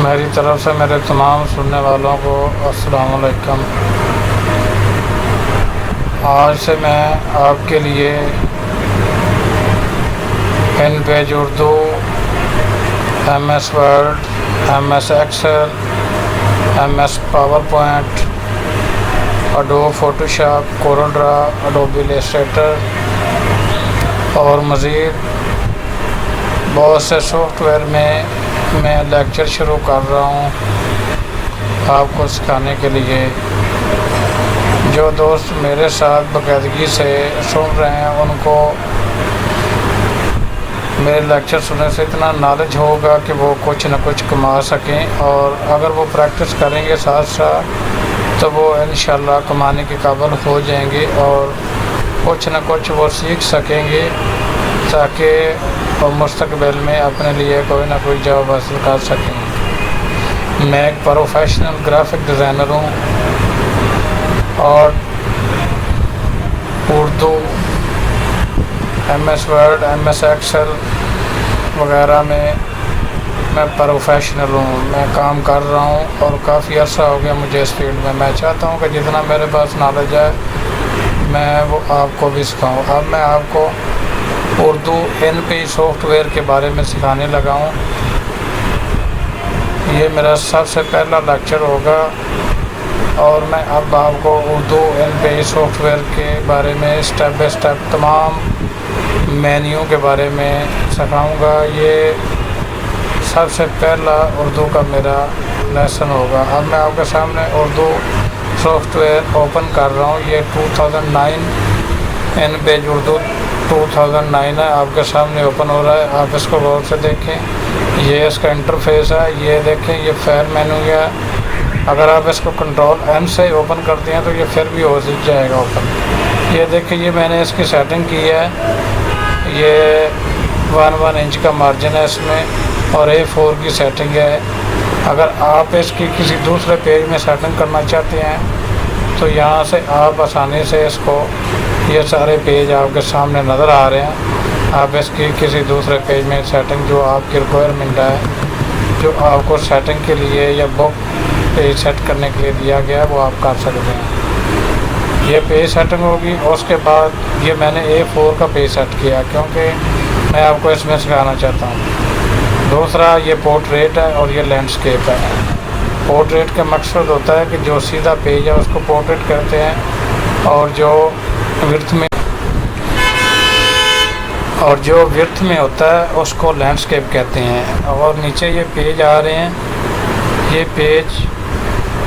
मेरी तरफ से मेरे तमाम सुनने वालों को अस्सलाम वालेकुम। आज से मैं आपके लिए InPage Urdu, MS Word, MS Excel, MS PowerPoint, Adobe Photoshop, Corel Draw, Adobe Illustrator और मज़ीद बहुत से सॉफ्टवेयर में मैं लेक्चर शुरू कर रहा हूँ आपको सिखाने के लिए। जो दोस्त मेरे साथ बाकायदगी से सुन रहे हैं उनको मेरे लेक्चर सुनने से इतना नॉलेज होगा कि वो कुछ न कुछ कमा सकें, और अगर वो प्रैक्टिस करेंगे साथ साथ तो वो इंशाल्लाह कमाने के काबिल हो जाएंगे और कुछ न कुछ वो सीख सकेंगे ताकि वो मुस्तकबिल में अपने लिए कोई ना कोई जॉब हासिल कर सकें। मैं एक प्रोफेशनल ग्राफिक डिज़ाइनर हूँ और Urdu, MS Word, MS Excel वगैरह में मैं प्रोफेशनल हूँ। मैं काम कर रहा हूँ और काफ़ी अर्सा हो गया मुझे इस फील्ड में। मैं चाहता हूँ कि जितना मेरे पास नॉलेज है मैं वो आपको भी सिखाऊँ। अब मैं आपको उर्दू NP सॉफ्टवेयर के बारे में सिखाने लगा हूँ। ये मेरा सबसे पहला लेक्चर होगा और मैं अब आपको उर्दू NP सॉफ्टवेयर के बारे में स्टेप बाय स्टेप तमाम मेन्यू के बारे में सिखाऊंगा। ये सबसे पहला उर्दू का मेरा लेसन होगा। अब मैं आपके सामने उर्दू सॉफ्टवेयर ओपन कर रहा हूँ। ये 2009 NP उर्दू 2009 है, आपके सामने ओपन हो रहा है। आप इसको गौर से देखें। ये इसका इंटरफेस है, ये देखें, ये फाइल मेनू है। अगर आप इसको कंट्रोल M से ओपन करते हैं तो ये फिर भी हो जाएगा ओपन। ये देखिए, ये मैंने इसकी सेटिंग की है। ये 1 इंच का मार्जिन है इसमें और A4 की सेटिंग है। अगर आप इसकी किसी दूसरे पेज में सेटिंग करना चाहते हैं तो यहाँ से आप आसानी से इसको, ये सारे पेज आपके सामने नज़र आ रहे हैं। आप इसकी किसी दूसरे पेज में सेटिंग जो आपकी रिक्वायरमेंट है, जो आपको सेटिंग के लिए या बुक पेज सेट करने के लिए दिया गया है, वो आप कर सकते हैं। ये पेज सेटिंग होगी। उसके बाद ये मैंने A4 का पेज सेट किया क्योंकि मैं आपको इसमें सिखाना चाहता हूँ। दूसरा ये पोर्ट्रेट है और ये लैंडस्केप है। पोर्ट्रेट का मकसद होता है कि जो सीधा पेज है उसको पोर्ट्रेट कहते हैं और जो विड्थ में होता है उसको लैंडस्केप कहते हैं। और नीचे ये पेज आ रहे हैं। ये पेज,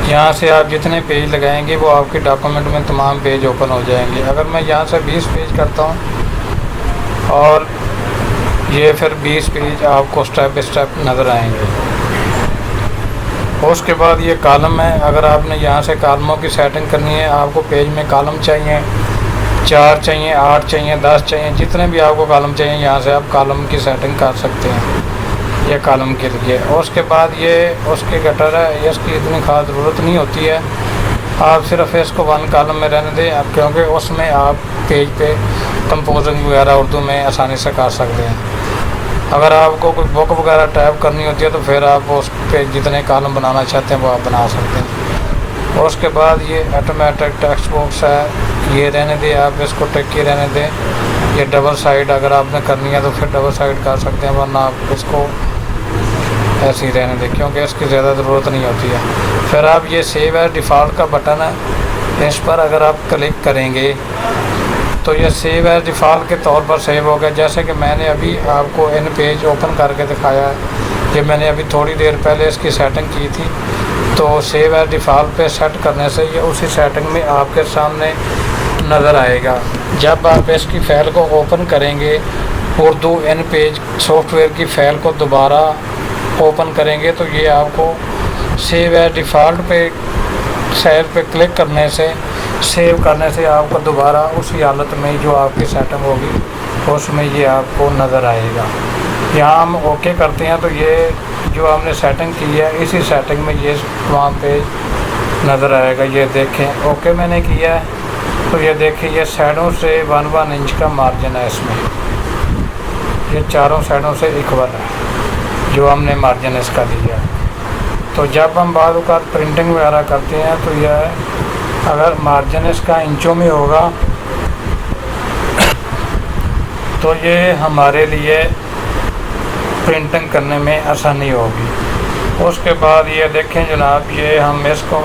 यहाँ से आप जितने पेज लगाएंगे वो आपके डॉक्यूमेंट में तमाम पेज ओपन हो जाएंगे। अगर मैं यहाँ से 20 पेज करता हूँ और ये फिर 20 पेज आपको स्टेप बाय स्टेप नज़र आएंगे। उसके बाद ये कॉलम है। अगर आपने यहाँ से कॉलमों की सेटिंग करनी है, आपको पेज में कॉलम चाहिए, 4 चाहिए, 8 चाहिए, 10 चाहिए, जितने भी आपको कॉलम चाहिए यहाँ से आप कॉलम की सेटिंग कर सकते हैं। ये कॉलम के लिए। उसके बाद ये उसकी गटर है। इसकी इतनी खास ज़रूरत नहीं होती है। आप सिर्फ इसको 1 कॉलम में रहने दें क्योंकि उसमें आप पेज पे कंपोजिंग वगैरह उर्दू में आसानी से कर सकते हैं। अगर आपको कोई बुक वगैरह टाइप करनी होती है तो फिर आप उस पे जितने कॉलम बनाना चाहते हैं वो आप बना सकते हैं। उसके बाद ये ऑटोमेटिक टेक्स्ट बॉक्स है, ये रहने दें, आप इसको टिक के रहने दें। ये डबल साइड अगर आपने करनी है तो फिर डबल साइड कर सकते हैं, वरना आप इसको ऐसे ही रहने दें क्योंकि इसकी ज़्यादा ज़रूरत नहीं होती है। फिर आप ये सेव एज डिफ़ॉल्ट का बटन है, इस पर अगर आप क्लिक करेंगे तो ये सेव एज डिफ़ॉल्ट के तौर पर सेव हो गया। जैसे कि मैंने अभी आपको इन पेज ओपन करके दिखाया है। ये मैंने अभी थोड़ी देर पहले इसकी सेटिंग की थी। तो सेव एज डिफ़ॉल्ट पे सेट करने से ये उसी सेटिंग में आपके सामने नज़र आएगा। जब आप इसकी फ़ाइल को ओपन करेंगे, उर्दू NP सॉफ्टवेयर की फ़ाइल को दोबारा ओपन करेंगे तो ये आपको सेव एज डिफ़ॉल्ट पे सेव पे क्लिक करने से, सेव करने से आपको दोबारा उसी हालत में जो आपकी सेटिंग होगी उसमें ये आपको नज़र आएगा। यहाँ हम ओके करते हैं तो ये जो हमने सेटिंग की है इसी सेटिंग में ये वहाँ पे नज़र आएगा। ये देखें, ओके मैंने किया है तो ये देखिए, ये साइडों से 1 इंच का मार्जिन है इसमें। ये चारों साइडों से इक्वल है जो हमने मार्जिन इसका दिया है। तो जब हम बाद वक़्त प्रिंटिंग वगैरह करते हैं तो यह अगर मार्जिन इसका इंचों में होगा तो ये हमारे लिए प्रिंटिंग करने में आसानी होगी। उसके बाद ये देखें जनाब, ये हम इसको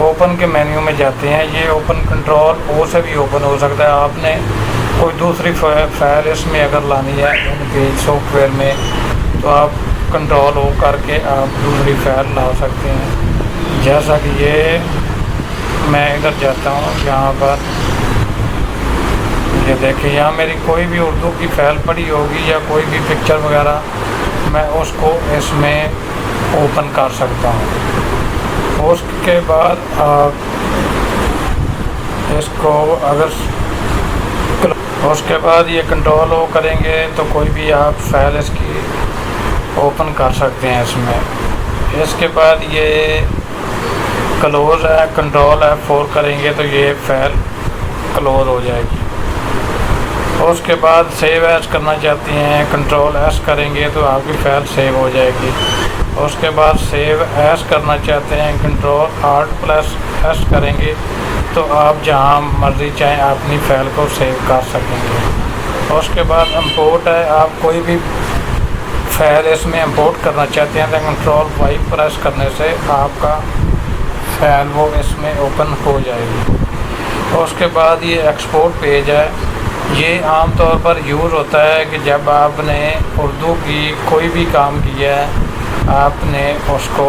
ओपन के मेन्यू में जाते हैं। ये ओपन कंट्रोल ओ से भी ओपन हो सकता है। आपने कोई दूसरी फाइल इसमें अगर लानी है इनके सॉफ्टवेयर में तो आप कंट्रोल ओ करके आप दूसरी फाइल ला सकते हैं। जैसा कि ये मैं इधर जाता हूँ, यहाँ पर ये देखिए, यहाँ मेरी कोई भी उर्दू की फाइल पड़ी होगी या कोई भी पिक्चर वगैरह मैं उसको इसमें ओपन कर सकता हूँ। उसके बाद आप इसको उसके बाद ये कंट्रोल ओ करेंगे तो कोई भी आप फाइल इसकी ओपन कर सकते हैं इसमें। इसके बाद ये क्लोज़ है, कंट्रोल F4 करेंगे तो ये फाइल क्लोज़ हो जाएगी। उसके बाद सेव एज करना चाहते हैं, कंट्रोल S करेंगे तो आपकी फाइल सेव हो जाएगी। उसके बाद सेव एज करना चाहते हैं, कंट्रोल Alt+S करेंगे तो आप जहां मर्ज़ी चाहें अपनी फ़ाइल को सेव कर सकेंगे। उसके बाद इंपोर्ट है, आप कोई भी फाइल इसमें इंपोर्ट करना चाहते हैं तो कंट्रोल Y प्रेस करने से आपका फाइल वो इसमें ओपन हो जाएगी। उसके बाद ये एक्सपोर्ट पेज है, ये आम तौर पर यूज़ होता है कि जब आपने उर्दू की कोई भी काम किया है, आपने उसको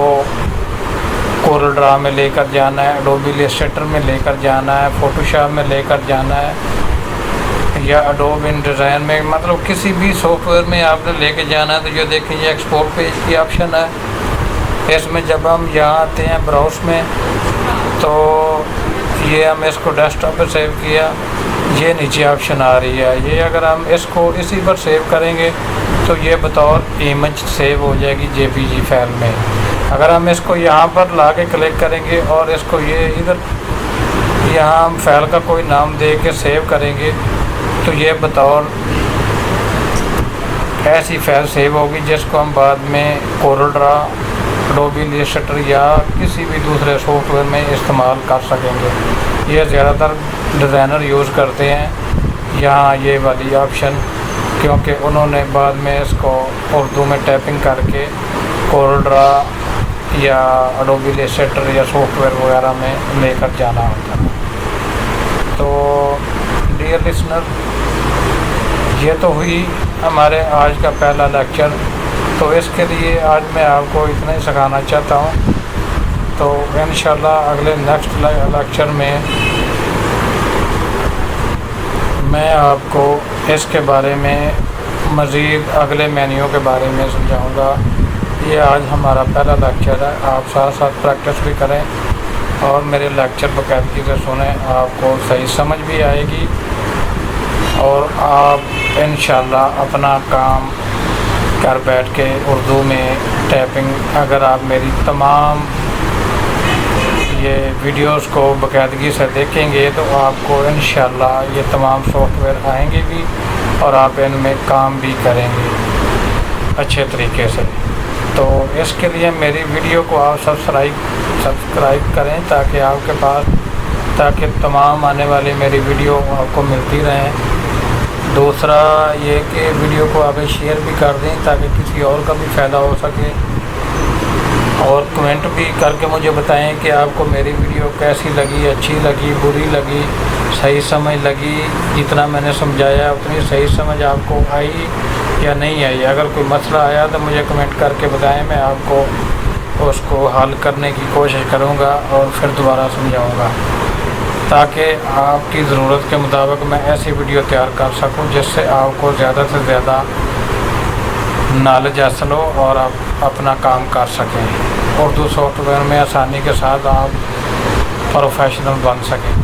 कोरल ड्रा में लेकर जाना है, एडोबी इलस्ट्रेटर में लेकर जाना है, फ़ोटोशॉप में लेकर जाना है या एडोबी इंडिज़ाइन में, मतलब किसी भी सॉफ्टवेयर में आपने लेके जाना है। तो ये देखिए, ये एक्सपोर्ट पेज की ऑप्शन है। इसमें जब हम यहाँ आते हैं ब्राउज़ में तो ये हम इसको डेस्कटॉप पे सेव किया, ये नीचे ऑप्शन आ रही है। ये अगर हम इसको इसी पर सेव करेंगे तो ये बतौर इमेज सेव हो जाएगी JPG फाइल में। अगर हम इसको यहाँ पर ला के क्लिक करेंगे और इसको ये इधर यहाँ हम फाइल का कोई नाम दे के सेव करेंगे तो ये बतौर ऐसी फाइल सेव होगी जिसको हम बाद में कोरल ड्रा, एडोबी इलस्ट्रेटर या किसी भी दूसरे सॉफ्टवेयर में इस्तेमाल कर सकेंगे। ये ज़्यादातर डिज़ाइनर यूज़ करते हैं यहाँ ये वाली ऑप्शन, क्योंकि उन्होंने बाद में इसको उर्दू में टाइपिंग करके कोरल ड्रा या एडोबी इलस्ट्रेटर या सॉफ्टवेयर वगैरह में लेकर जाना होता है। तो डियर लिसनर, ये तो हुई हमारे आज का पहला लेक्चर। तो इसके लिए आज मैं आपको इतना ही सिखाना चाहता हूँ। तो इंशाल्लाह अगले नेक्स्ट लेक्चर में मैं आपको इसके बारे में मज़ीद अगले मेन्यू के बारे में समझाऊंगा। ये आज हमारा पहला लेक्चर है, आप साथ साथ प्रैक्टिस भी करें और मेरे लेक्चर बाकायदगी से सुने, आपको सही समझ भी आएगी और आप इंशाल्लाह अपना काम घर बैठ के उर्दू में टाइपिंग, अगर आप मेरी तमाम ये वीडियोस को बाकायदगी से देखेंगे तो आपको इंशाल्लाह ये तमाम सॉफ्टवेयर आएंगे भी और आप इनमें काम भी करेंगे अच्छे तरीके से। तो इसके लिए मेरी वीडियो को आप सब्सक्राइब करें ताकि तमाम आने वाली मेरी वीडियो आपको मिलती रहें। दूसरा ये कि वीडियो को आप शेयर भी कर दें ताकि किसी और का भी फ़ायदा हो सके, और कमेंट भी करके मुझे बताएं कि आपको मेरी वीडियो कैसी लगी, अच्छी लगी, बुरी लगी, सही समझ लगी, जितना मैंने समझाया उतनी सही समझ आपको आई या नहीं आई। अगर कोई मसला आया तो मुझे कमेंट करके बताएं, मैं आपको उसको हल करने की कोशिश करूँगा और फिर दोबारा समझाऊँगा, ताकि आपकी ज़रूरत के मुताबिक मैं ऐसी वीडियो तैयार कर सकूं जिससे आपको ज़्यादा से ज़्यादा नॉलेज हासिल हो और आप अपना काम कर सकें। उर्दू सॉफ्टवेयर में आसानी के साथ आप प्रोफेशनल बन सकें,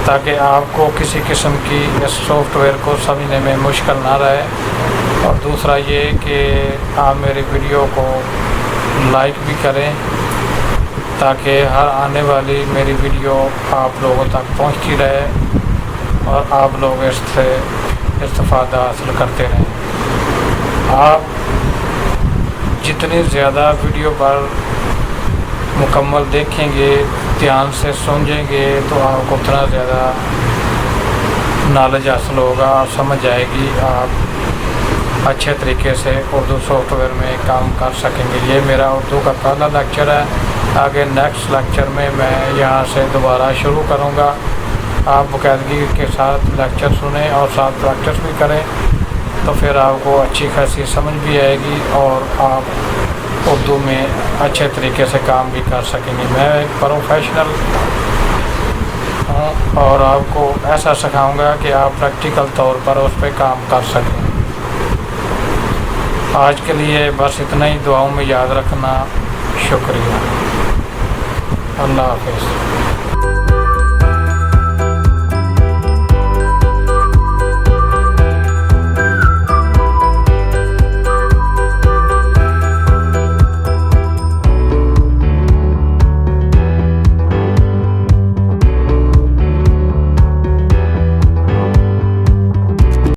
ताकि आपको किसी किस्म की इस सॉफ्टवेयर को समझने में मुश्किल ना रहे। और दूसरा ये कि आप मेरी वीडियो को लाइक भी करें ताकि हर आने वाली मेरी वीडियो आप लोगों तक पहुंचती रहे और आप लोग इससे इस्तिफ़ादा हासिल करते रहें। आप जितनी ज़्यादा वीडियो पर मुकम्मल देखेंगे, ध्यान से समझेंगे, तो आपको उतना ज़्यादा नॉलेज हासिल होगा और समझ आएगी। आप अच्छे तरीके से उर्दू सॉफ्टवेयर में काम कर सकेंगे। ये मेरा उर्दू का पहला लेक्चर है। आगे नेक्स्ट लेक्चर में मैं यहाँ से दोबारा शुरू करूँगा। आप बाकायदगी के साथ लेक्चर सुने और साथ प्रैक्टिस भी करें, तो फिर आपको अच्छी खासी समझ भी आएगी और आप उर्दू में अच्छे तरीके से काम भी कर सकेंगे। मैं एक प्रोफेशनल हूँ और आपको ऐसा सिखाऊंगा कि आप प्रैक्टिकल तौर पर उस पर काम कर सकें। आज के लिए बस इतना ही। दुआओं में याद रखना। शुक्रिया। अल्लाह हाफ़िज़।